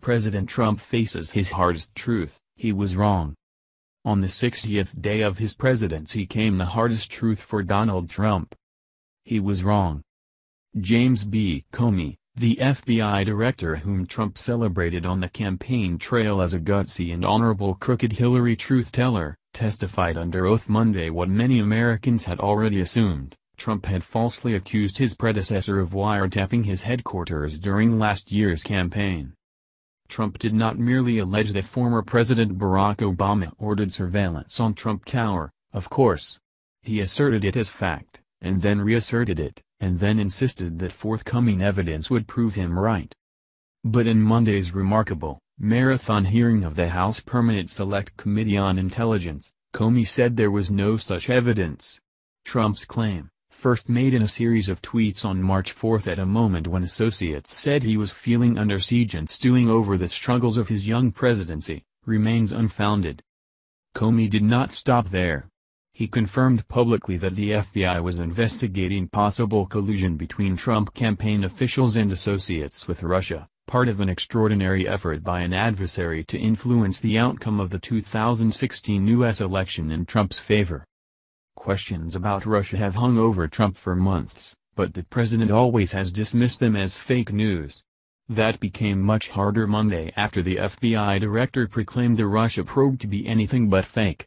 President Trump faces his hardest truth: he was wrong. On the 60th day of his presidency came the hardest truth for Donald Trump. He was wrong. James B. Comey, the FBI director whom Trump celebrated on the campaign trail as a gutsy and honorable crooked Hillary truth-teller, testified under oath Monday what many Americans had already assumed: Trump had falsely accused his predecessor of wiretapping his headquarters during last year's campaign. Trump did not merely allege that former President Barack Obama ordered surveillance on Trump Tower, of course. He asserted it as fact, and then reasserted it, and then insisted that forthcoming evidence would prove him right. But in Monday's remarkable, marathon hearing of the House Permanent Select Committee on Intelligence, Comey said there was no such evidence. Trump's claim, first made in a series of tweets on March 4 at a moment when associates said he was feeling under siege and stewing over the struggles of his young presidency, remains unfounded. Comey did not stop there. He confirmed publicly that the FBI was investigating possible collusion between Trump campaign officials and associates with Russia, part of an extraordinary effort by an adversary to influence the outcome of the 2016 U.S. election in Trump's favor. Questions about Russia have hung over Trump for months, but the president always has dismissed them as fake news. That became much harder Monday after the FBI director proclaimed the Russia probe to be anything but fake.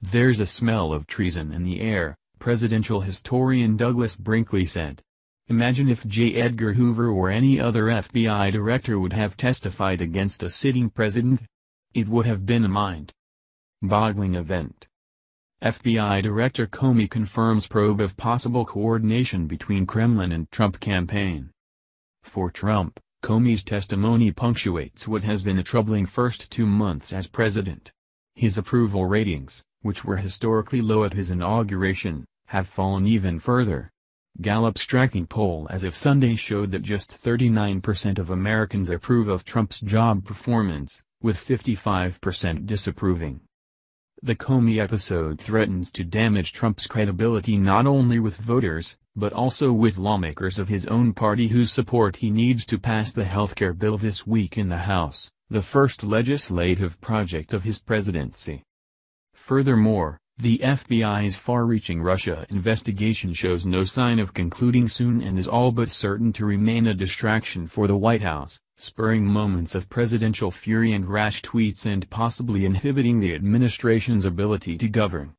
"There's a smell of treason in the air," presidential historian Douglas Brinkley said. "Imagine if J. Edgar Hoover or any other FBI director would have testified against a sitting president. It would have been a mind-boggling event." FBI Director Comey confirms probe of possible coordination between Kremlin and Trump campaign. For Trump, Comey's testimony punctuates what has been a troubling first 2 months as president. His approval ratings, which were historically low at his inauguration, have fallen even further. Gallup's striking poll as of Sunday showed that just 39% of Americans approve of Trump's job performance, with 55% disapproving. The Comey episode threatens to damage Trump's credibility not only with voters, but also with lawmakers of his own party whose support he needs to pass the healthcare bill this week in the House, the first legislative project of his presidency. Furthermore, the FBI's far-reaching Russia investigation shows no sign of concluding soon and is all but certain to remain a distraction for the White House, spurring moments of presidential fury and rash tweets and possibly inhibiting the administration's ability to govern.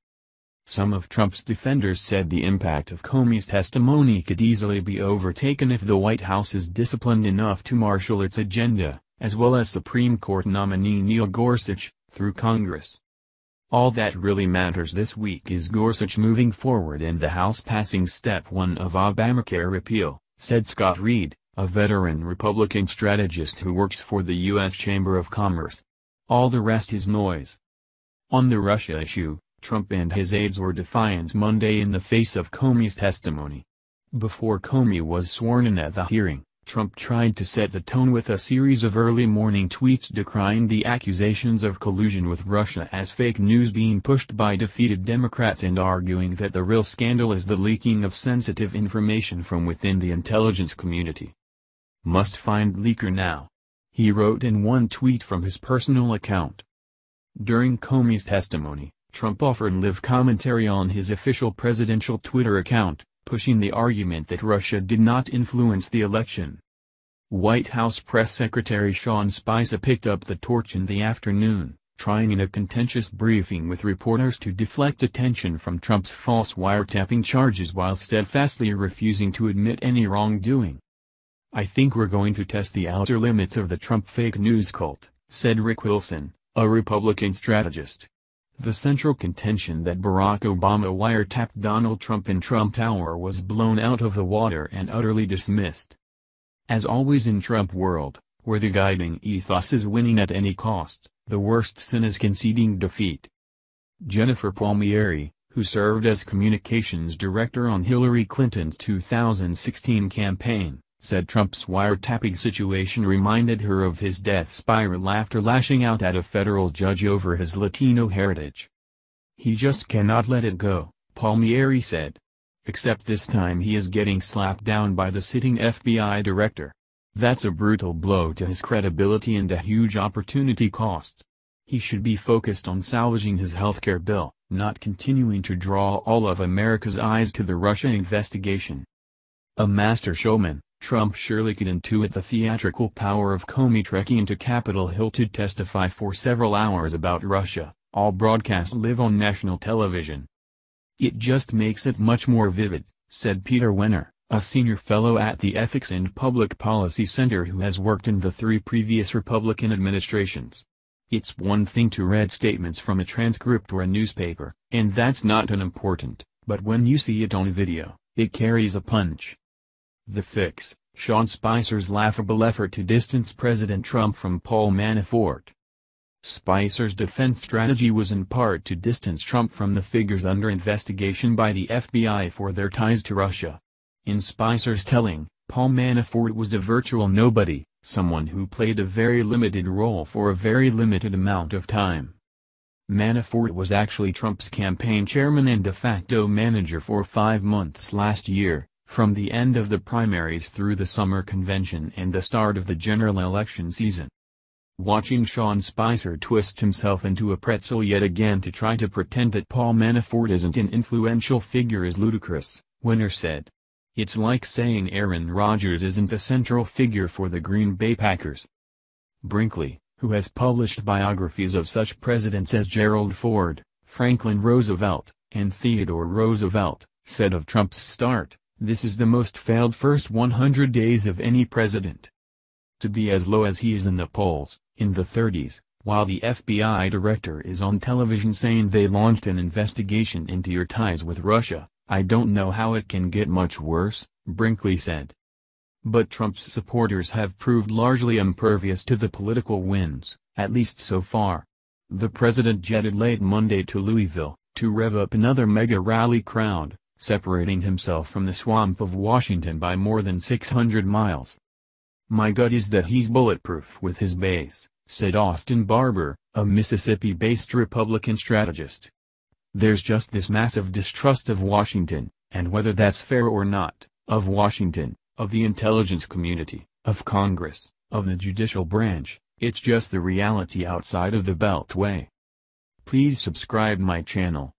Some of Trump's defenders said the impact of Comey's testimony could easily be overtaken if the White House is disciplined enough to marshal its agenda, as well as Supreme Court nominee Neil Gorsuch, through Congress. All that really matters this week is Gorsuch moving forward and the House passing Step 1 of Obamacare repeal, said Scott Reed, a veteran Republican strategist who works for the U.S. Chamber of Commerce. All the rest is noise. On the Russia issue, Trump and his aides were defiant Monday in the face of Comey's testimony. Before Comey was sworn in at the hearing, Trump tried to set the tone with a series of early morning tweets decrying the accusations of collusion with Russia as fake news being pushed by defeated Democrats and arguing that the real scandal is the leaking of sensitive information from within the intelligence community. "Must find leaker now," he wrote in one tweet from his personal account. During Comey's testimony, Trump offered live commentary on his official presidential Twitter account, pushing the argument that Russia did not influence the election. White House Press Secretary Sean Spicer picked up the torch in the afternoon, trying in a contentious briefing with reporters to deflect attention from Trump's false wiretapping charges while steadfastly refusing to admit any wrongdoing. "I think we're going to test the outer limits of the Trump fake news cult," said Rick Wilson, a Republican strategist. The central contention that Barack Obama wiretapped Donald Trump in Trump Tower was blown out of the water and utterly dismissed. As always in Trump world, where the guiding ethos is winning at any cost, the worst sin is conceding defeat. Jennifer Palmieri, who served as communications director on Hillary Clinton's 2016 campaign, said Trump's wiretapping situation reminded her of his death spiral after lashing out at a federal judge over his Latino heritage. "He just cannot let it go," Palmieri said. "Except this time he is getting slapped down by the sitting FBI director. That's a brutal blow to his credibility and a huge opportunity cost. He should be focused on salvaging his healthcare bill, not continuing to draw all of America's eyes to the Russia investigation. A master showman, Trump surely could intuit the theatrical power of Comey trekking into Capitol Hill to testify for several hours about Russia, all broadcasts live on national television. "It just makes it much more vivid," said Peter Wenner, a senior fellow at the Ethics and Public Policy Center who has worked in the 3 previous Republican administrations. "It's one thing to read statements from a transcript or a newspaper, and that's not unimportant, but when you see it on video, it carries a punch." The fix: Sean Spicer's laughable effort to distance President Trump from Paul Manafort. Spicer's defense strategy was in part to distance Trump from the figures under investigation by the FBI for their ties to Russia. In Spicer's telling, Paul Manafort was a virtual nobody, someone who played a very limited role for a very limited amount of time. Manafort was actually Trump's campaign chairman and de facto manager for 5 months last year, from the end of the primaries through the summer convention and the start of the general election season. Watching Sean Spicer twist himself into a pretzel yet again to try to pretend that Paul Manafort isn't an influential figure is ludicrous, Wenner said. "It's like saying Aaron Rodgers isn't a central figure for the Green Bay Packers." Brinkley, who has published biographies of such presidents as Gerald Ford, Franklin Roosevelt, and Theodore Roosevelt, said of Trump's start, "This is the most failed first 100 days of any president." To be as low as he is in the polls, in the 30s, while the FBI director is on television saying they launched an investigation into your ties with Russia, "I don't know how it can get much worse," Brinkley said. But Trump's supporters have proved largely impervious to the political winds, at least so far. The president jetted late Monday to Louisville, to rev up another mega rally crowd, separating himself from the swamp of Washington by more than 600 miles. "My gut is that he's bulletproof with his base," said Austin Barber, a Mississippi-based Republican strategist. "There's just this massive distrust of Washington, and whether that's fair or not, of Washington, of the intelligence community, of Congress, of the judicial branch, it's just the reality outside of the Beltway." Please subscribe my channel.